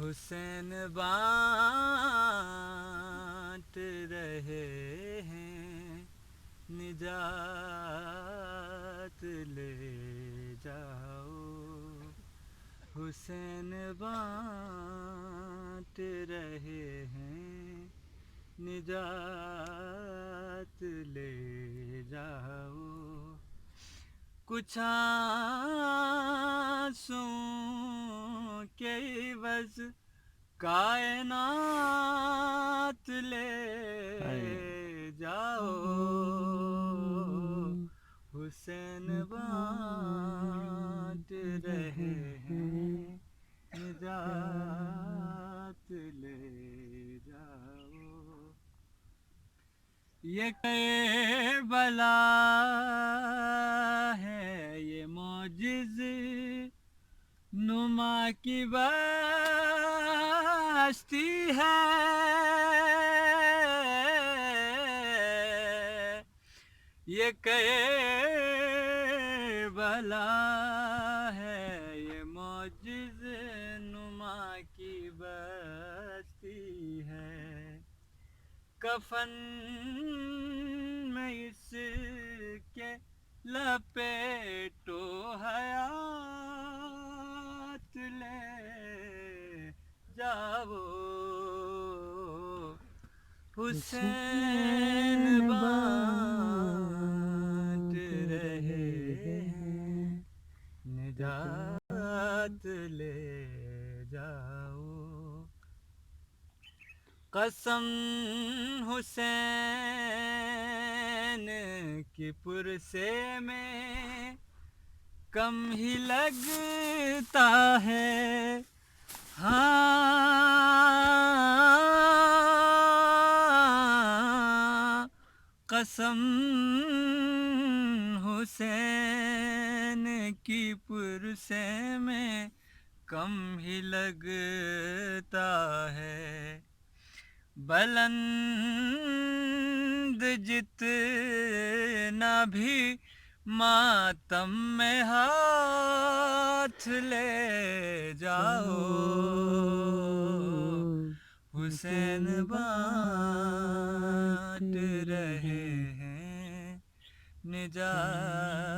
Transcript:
حسین بانٹ رہے ہیں نجات لے جاؤ، حسین بانٹ رہے ہیں نجات لے جاؤ، کچھ آنسوں کے عوض کائنات لے جاؤ، حسین بانٹ رہے ہیں نجات لے جاؤ، یہ کربلا ہے یہ معجز نما کی بستی ہے، یہ کربلا ہے یہ معجز نما کی بستی ہے، کفن میں اس کے لپیٹو حیات لے جاؤ، حسین بانٹ رہے ہیں نجات لے جاؤ، قسم حسین کی پرسے میں کم ہی لگتا ہے، ہاں قسم حسین کی پرسے میں کم ہی لگتا ہے، بلند جتنا بھی ماتم میں ہاتھ لے جاؤ، حسین بانٹ رہے ہیں نجات